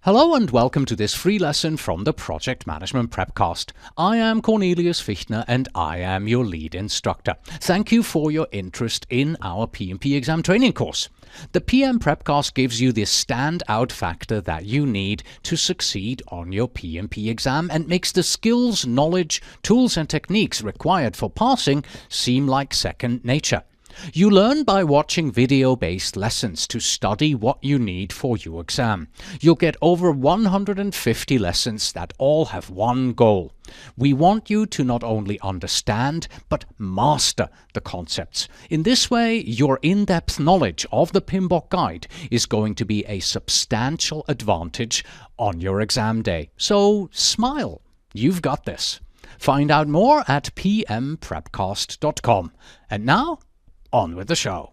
Hello and welcome to this free lesson from the Project Management Prepcast. I am Cornelius Fichtner and I am your lead instructor. Thank you for your interest in our PMP exam training course. The PM Prepcast gives you the standout factor that you need to succeed on your PMP exam and makes the skills, knowledge, tools and techniques required for passing seem like second nature. You learn by watching video-based lessons to study what you need for your exam. You'll get over 150 lessons that all have one goal. We want you to not only understand, but master the concepts. In this way, your in-depth knowledge of the PMBOK guide is going to be a substantial advantage on your exam day. So smile, you've got this. Find out more at pmprepcast.com. And now, on with the show.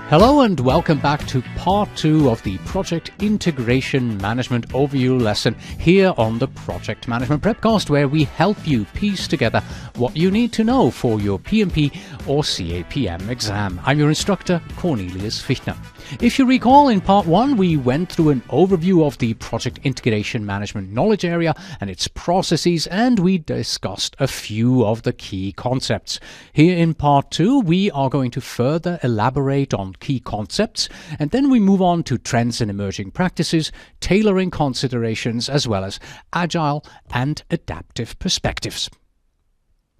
Hello and welcome back to part 2 of the Project Integration Management Overview lesson here on the Project Management Prepcast, where we help you piece together what you need to know for your PMP or CAPM exam. I'm your instructor, Cornelius Fichtner. If you recall, in part 1 we went through an overview of the Project Integration Management knowledge area and its processes, and we discussed a few of the key concepts. Here in part 2 we are going to further elaborate on key concepts, and then we move on to trends and emerging practices, tailoring considerations, as well as agile and adaptive perspectives.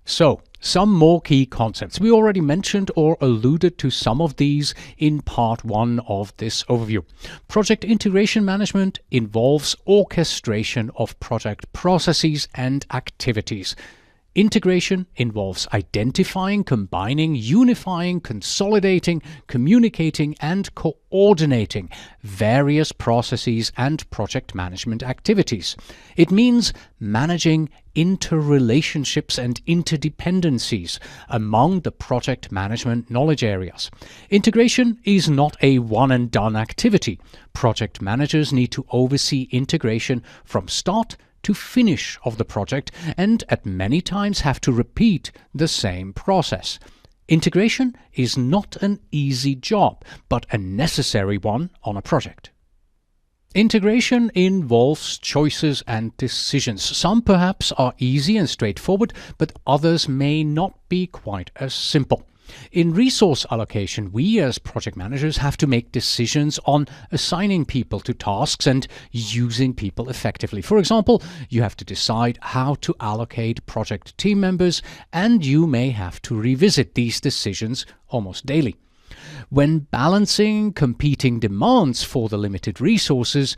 So, some more key concepts. We already mentioned or alluded to some of these in part 1 of this overview. Project integration management involves orchestration of project processes and activities. Integration involves identifying, combining, unifying, consolidating, communicating, and coordinating various processes and project management activities. It means managing interrelationships and interdependencies among the project management knowledge areas. Integration is not a one-and-done activity. Project managers need to oversee integration from start to finish of the project, and at many times have to repeat the same process. Integration is not an easy job, but a necessary one on a project. Integration involves choices and decisions. Some perhaps are easy and straightforward, but others may not be quite as simple. In resource allocation, we as project managers have to make decisions on assigning people to tasks and using people effectively. For example, you have to decide how to allocate project team members, and you may have to revisit these decisions almost daily. When balancing competing demands for the limited resources,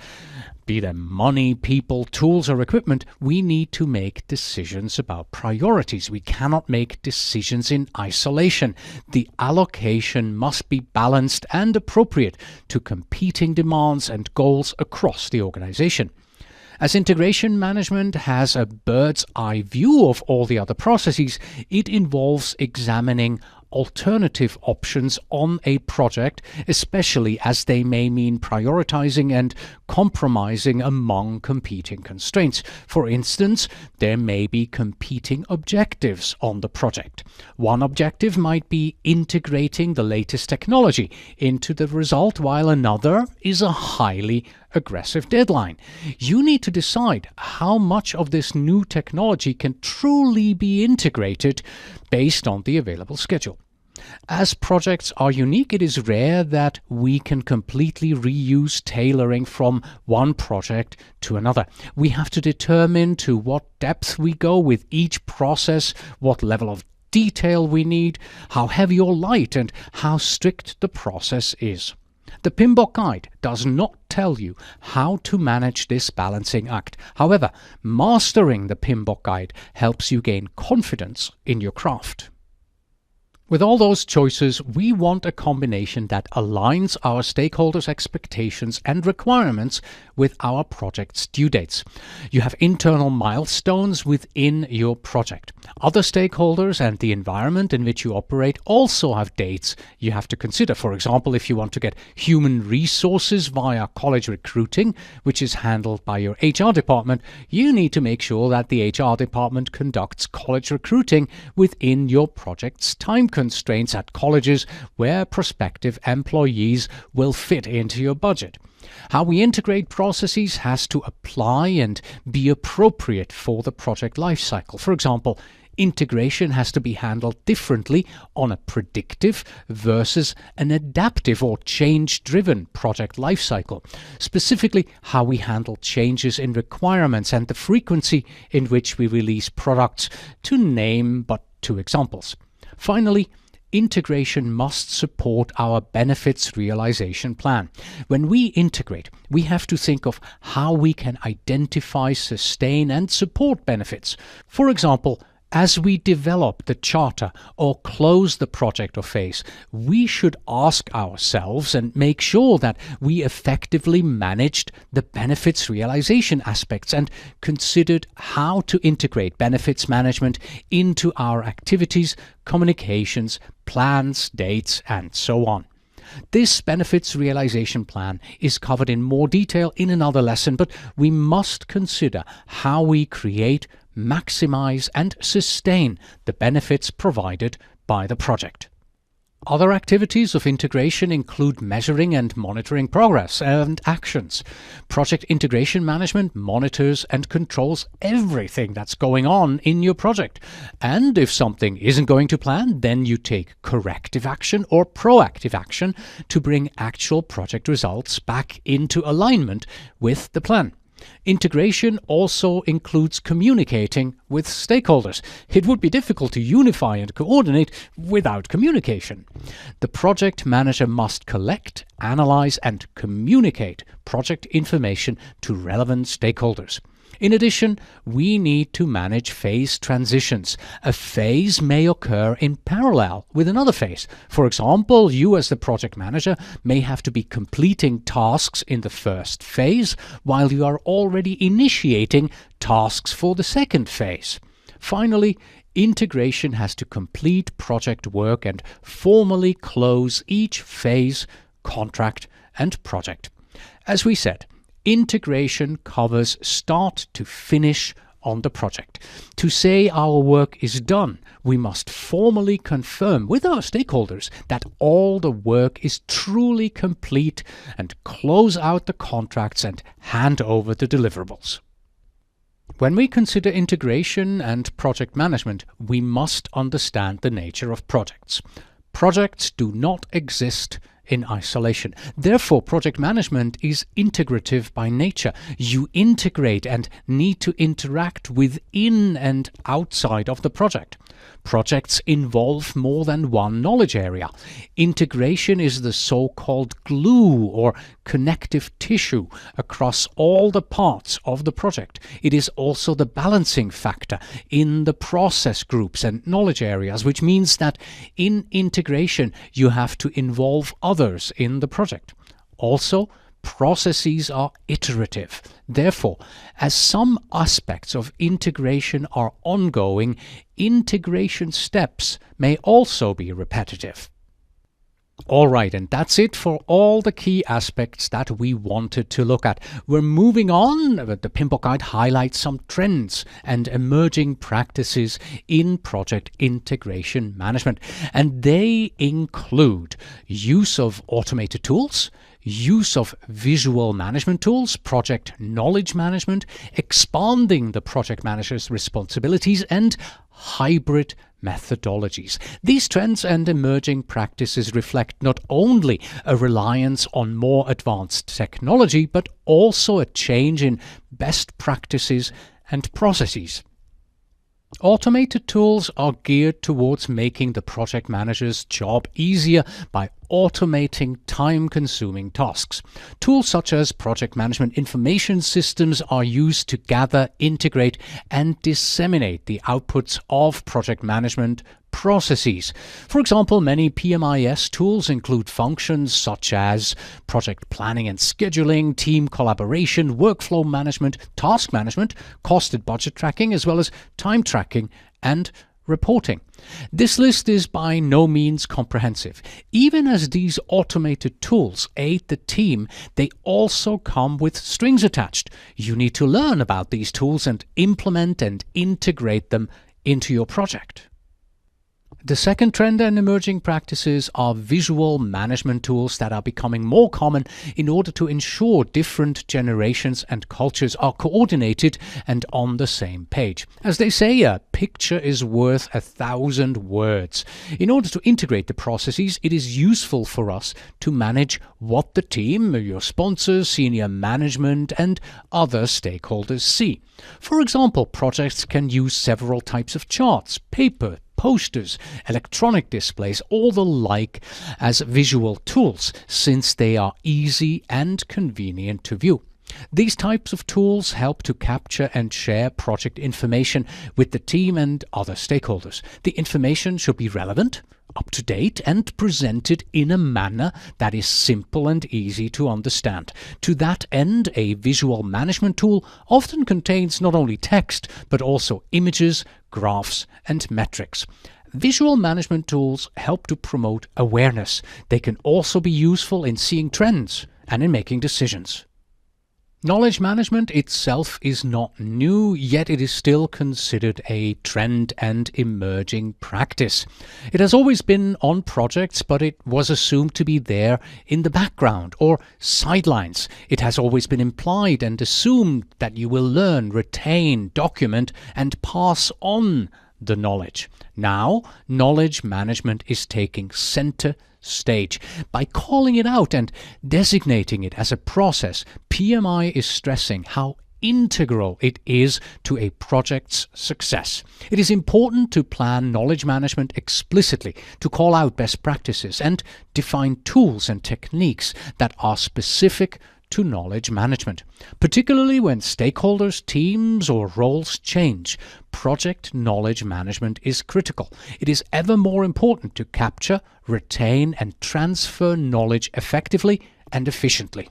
be them money, people, tools or equipment, we need to make decisions about priorities. We cannot make decisions in isolation. The allocation must be balanced and appropriate to competing demands and goals across the organization. As integration management has a bird's eye view of all the other processes, it involves examining alternative options on a project, especially as they may mean prioritizing and compromising among competing constraints. For instance, there may be competing objectives on the project. One objective might be integrating the latest technology into the result, while another is a highly aggressive deadline. You need to decide how much of this new technology can truly be integrated based on the available schedule. As projects are unique, it is rare that we can completely reuse tailoring from one project to another. We have to determine to what depth we go with each process, what level of detail we need, how heavy or light, and how strict the process is. The PMBOK guide does not tell you how to manage this balancing act. However, mastering the PMBOK guide helps you gain confidence in your craft. With all those choices, we want a combination that aligns our stakeholders' expectations and requirements with our project's due dates. You have internal milestones within your project. Other stakeholders and the environment in which you operate also have dates you have to consider. For example, if you want to get human resources via college recruiting, which is handled by your HR department, you need to make sure that the HR department conducts college recruiting within your project's time constraints at colleges where prospective employees will fit into your budget. How we integrate processes has to apply and be appropriate for the project lifecycle. For example, integration has to be handled differently on a predictive versus an adaptive or change-driven project lifecycle. Specifically, how we handle changes in requirements and the frequency in which we release products, to name but two examples. Finally, integration must support our benefits realization plan. When we integrate, we have to think of how we can identify, sustain, and support benefits. For example, as we develop the charter or close the project or phase, we should ask ourselves and make sure that we effectively managed the benefits realization aspects and considered how to integrate benefits management into our activities, communications, plans, dates, and so on. This benefits realization plan is covered in more detail in another lesson, but we must consider how we create, maximize, and sustain the benefits provided by the project. Other activities of integration include measuring and monitoring progress and actions. Project integration management monitors and controls everything that's going on in your project. And if something isn't going to plan, then you take corrective action or proactive action to bring actual project results back into alignment with the plan. Integration also includes communicating with stakeholders. It would be difficult to unify and coordinate without communication. The project manager must collect, analyze, and communicate project information to relevant stakeholders. In addition, we need to manage phase transitions. A phase may occur in parallel with another phase. For example, you as the project manager may have to be completing tasks in the first phase while you are already initiating tasks for the second phase. Finally, integration has to complete project work and formally close each phase, contract, and project. As we said, integration covers start to finish on the project. To say our work is done, we must formally confirm with our stakeholders that all the work is truly complete and close out the contracts and hand over the deliverables. When we consider integration and project management, we must understand the nature of projects. Projects do not exist in isolation. Therefore, project management is integrative by nature. You integrate and need to interact within and outside of the project. Projects involve more than one knowledge area. Integration is the so-called glue or connective tissue across all the parts of the project. It is also the balancing factor in the process groups and knowledge areas, which means that in integration you have to involve others in the project. Also, processes are iterative. Therefore, as some aspects of integration are ongoing, integration steps may also be repetitive. Alright, and that's it for all the key aspects that we wanted to look at. We're moving on. The PMP Guide highlights some trends and emerging practices in project integration management, and they include use of automated tools, use of visual management tools, project knowledge management, expanding the project manager's responsibilities, and hybrid methodologies. These trends and emerging practices reflect not only a reliance on more advanced technology, but also a change in best practices and processes. Automated tools are geared towards making the project manager's job easier by automating time-consuming tasks. Tools such as project management information systems are used to gather, integrate, and disseminate the outputs of project management processes. For example, many PMIS tools include functions such as project planning and scheduling, team collaboration, workflow management, task management, cost and budget tracking, as well as time tracking and reporting. This list is by no means comprehensive. Even as these automated tools aid the team, they also come with strings attached. You need to learn about these tools and implement and integrate them into your project. The second trend and emerging practices are visual management tools that are becoming more common in order to ensure different generations and cultures are coordinated and on the same page. As they say, a picture is worth 1,000 words. In order to integrate the processes, it is useful for us to manage what the team, your sponsors, senior management, and other stakeholders see. For example, projects can use several types of charts, paper, posters, electronic displays, all the like as visual tools, since they are easy and convenient to view. These types of tools help to capture and share project information with the team and other stakeholders. The information should be relevant, up to date, and presented in a manner that is simple and easy to understand. To that end, a visual management tool often contains not only text, but also images, graphs, and metrics. Visual management tools help to promote awareness. They can also be useful in seeing trends and in making decisions. Knowledge management itself is not new, yet it is still considered a trend and emerging practice. It has always been on projects, but it was assumed to be there in the background or sidelines. It has always been implied and assumed that you will learn, retain, document, and pass on the knowledge. Now, knowledge management is taking center stage. By calling it out and designating it as a process, PMI is stressing how integral it is to a project's success. It is important to plan knowledge management explicitly, to call out best practices, and define tools and techniques that are specific to knowledge management. Particularly when stakeholders, teams, or roles change, project knowledge management is critical. It is ever more important to capture, retain, and transfer knowledge effectively and efficiently.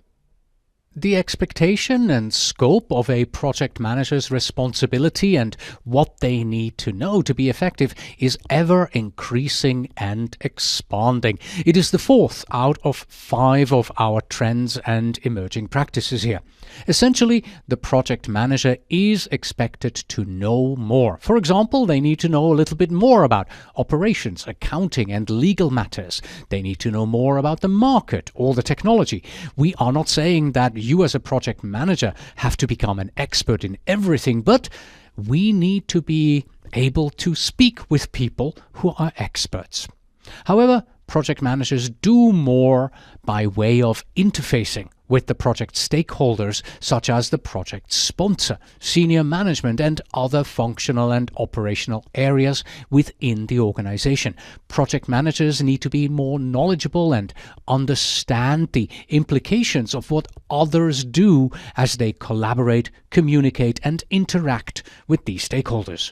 The expectation and scope of a project manager's responsibility and what they need to know to be effective is ever increasing and expanding. It is the fourth out of 5 of our trends and emerging practices here. Essentially, the project manager is expected to know more. For example, they need to know a little bit more about operations, accounting, and legal matters. They need to know more about the market or the technology. We are not saying that you as a project manager have to become an expert in everything, but we need to be able to speak with people who are experts. However, project managers do more by way of interfacing with the project stakeholders, such as the project sponsor, senior management, and other functional and operational areas within the organization. Project managers need to be more knowledgeable and understand the implications of what others do as they collaborate, communicate, and interact with these stakeholders.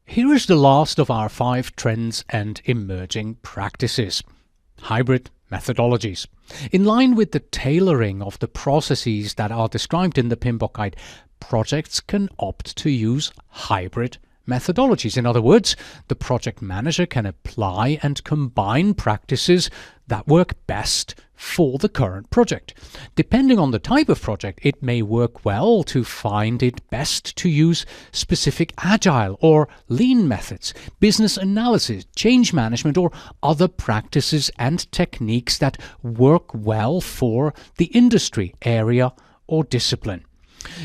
Here is the last of our 5 trends and emerging practices. Hybrid methodologies. In line with the tailoring of the processes that are described in the PMBOK guide, projects can opt to use hybrid methodologies. In other words, the project manager can apply and combine practices that work best for the current project. Depending on the type of project, it may work well to find it best to use specific Agile or Lean methods, business analysis, change management, or other practices and techniques that work well for the industry, area, or discipline.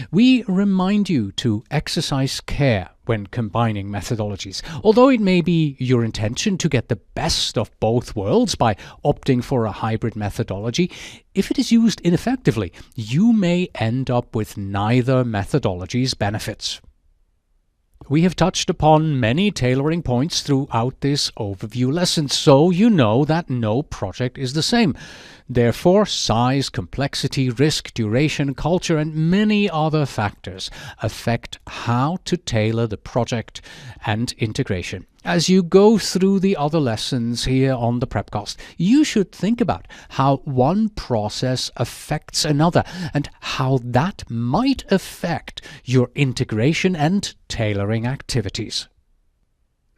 We remind you to exercise care when combining methodologies. Although it may be your intention to get the best of both worlds by opting for a hybrid methodology, if it is used ineffectively, you may end up with neither methodology's benefits. We have touched upon many tailoring points throughout this overview lesson, so you know that no project is the same. Therefore, size, complexity, risk, duration, culture, and many other factors affect how to tailor the project and integration. As you go through the other lessons here on the Prepcast, you should think about how one process affects another and how that might affect your integration and tailoring activities.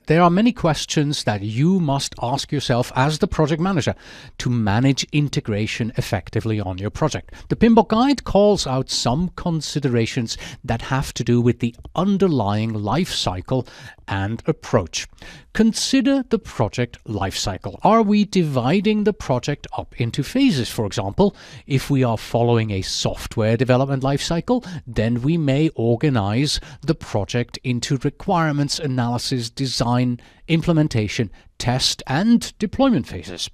There are many questions that you must ask yourself as the project manager to manage integration effectively on your project. The PMP Guide calls out some considerations that have to do with the underlying life cycle and approach. Consider the project life cycle. Are we dividing the project up into phases? For example, if we are following a software development life cycle, then we may organize the project into requirements analysis, design, implementation, test, and deployment phases.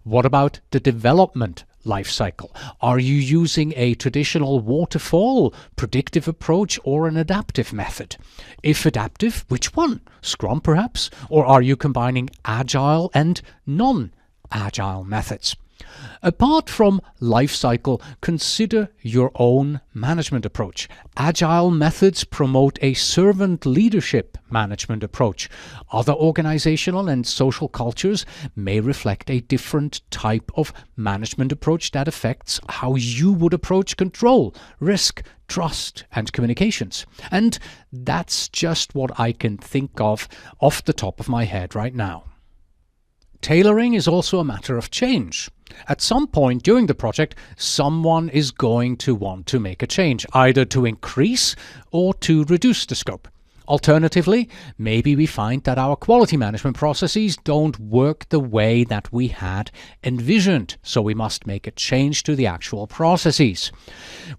What about the development life cycle? Are you using a traditional waterfall, predictive approach, or an adaptive method? If adaptive, which one? Scrum perhaps? Or are you combining agile and non-agile methods? Apart from life cycle, consider your own management approach. Agile methods promote a servant leadership management approach. Other organizational and social cultures may reflect a different type of management approach that affects how you would approach control, risk, trust, and communications. And that's just what I can think of off the top of my head right now. Tailoring is also a matter of change. At some point during the project, someone is going to want to make a change, either to increase or to reduce the scope. Alternatively, maybe we find that our quality management processes don't work the way that we had envisioned, so we must make a change to the actual processes.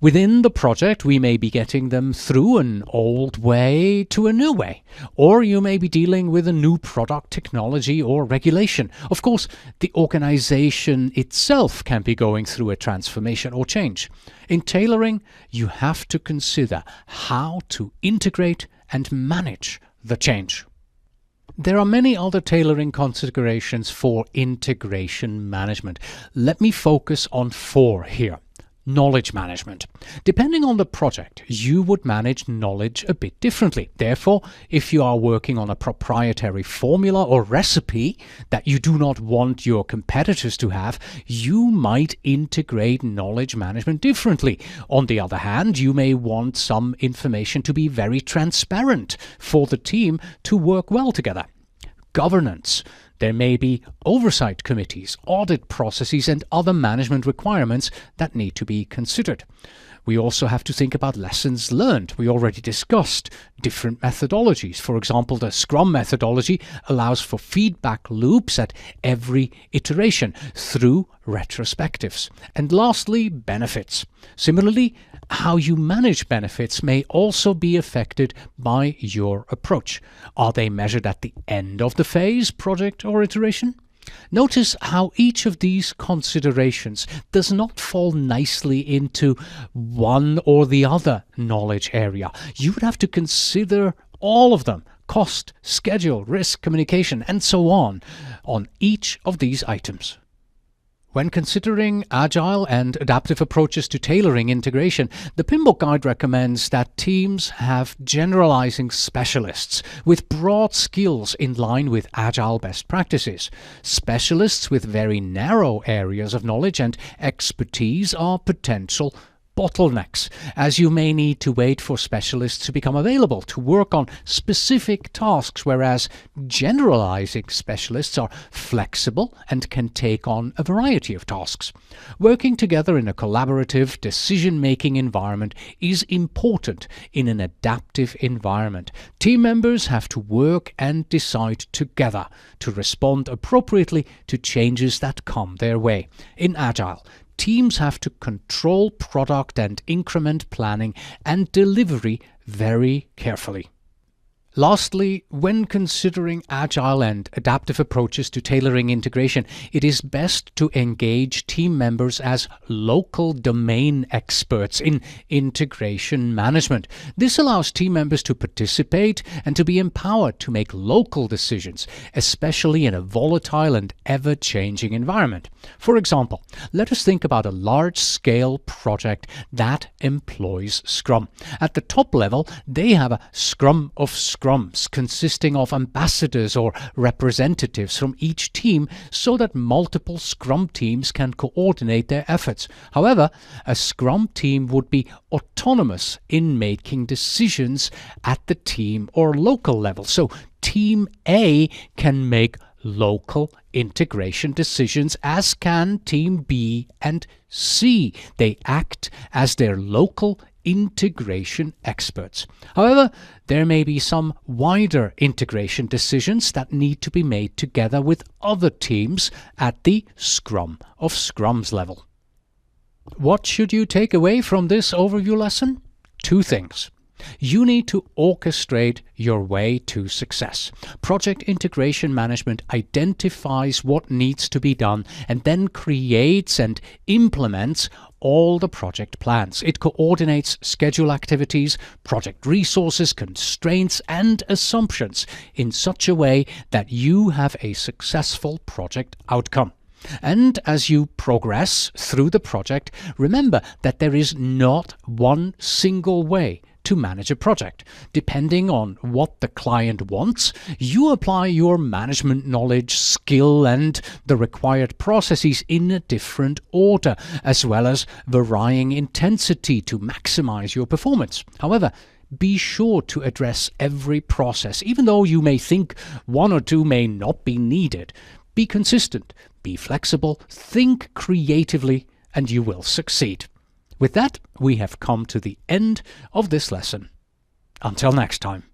Within the project, we may be getting them through an old way to a new way, or you may be dealing with a new product, technology, or regulation. Of course, the organization itself can be going through a transformation or change. In tailoring, you have to consider how to integrate and manage the change. There are many other tailoring considerations for integration management. Let me focus on 4 here. Knowledge management. Depending on the project, you would manage knowledge a bit differently. Therefore, if you are working on a proprietary formula or recipe that you do not want your competitors to have, you might integrate knowledge management differently. On the other hand, you may want some information to be very transparent for the team to work well together. Governance. There may be oversight committees, audit processes, and other management requirements that need to be considered. We also have to think about lessons learned. We already discussed different methodologies. For example, the Scrum methodology allows for feedback loops at every iteration through retrospectives. And lastly, benefits. Similarly, how you manage benefits may also be affected by your approach. Are they measured at the end of the phase, project, or iteration? Notice how each of these considerations does not fall nicely into one or the other knowledge area. You would have to consider all of them: cost, schedule, risk, communication, and so on each of these items. When considering agile and adaptive approaches to tailoring integration, the PMP Guide recommends that teams have generalizing specialists with broad skills in line with agile best practices. Specialists with very narrow areas of knowledge and expertise are potential bottlenecks, as you may need to wait for specialists to become available to work on specific tasks, whereas generalizing specialists are flexible and can take on a variety of tasks. Working together in a collaborative, decision-making environment is important in an adaptive environment. Team members have to work and decide together to respond appropriately to changes that come their way. In Agile, teams have to control product and increment planning and delivery very carefully. Lastly, when considering agile and adaptive approaches to tailoring integration, it is best to engage team members as local domain experts in integration management. This allows team members to participate and to be empowered to make local decisions, especially in a volatile and ever-changing environment. For example, let us think about a large-scale project that employs Scrum. At the top level, they have a Scrum of Scrum scrums consisting of ambassadors or representatives from each team so that multiple Scrum teams can coordinate their efforts. However, a Scrum team would be autonomous in making decisions at the team or local level. So Team A can make local integration decisions, as can Team B and C. They act as their local integration experts. However, there may be some wider integration decisions that need to be made together with other teams at the Scrum of Scrums level. What should you take away from this overview lesson? 2 things. You need to orchestrate your way to success. Project integration management identifies what needs to be done and then creates and implements all the project plans. It coordinates schedule activities, project resources, constraints, and assumptions in such a way that you have a successful project outcome. And as you progress through the project, remember that there is not one single way to manage a project. Depending on what the client wants, you apply your management knowledge, skill, and the required processes in a different order, as well as varying intensity to maximize your performance. However, be sure to address every process, even though you may think 1 or 2 may not be needed. Be consistent, be flexible, think creatively, and you will succeed. With that, we have come to the end of this lesson. Until next time.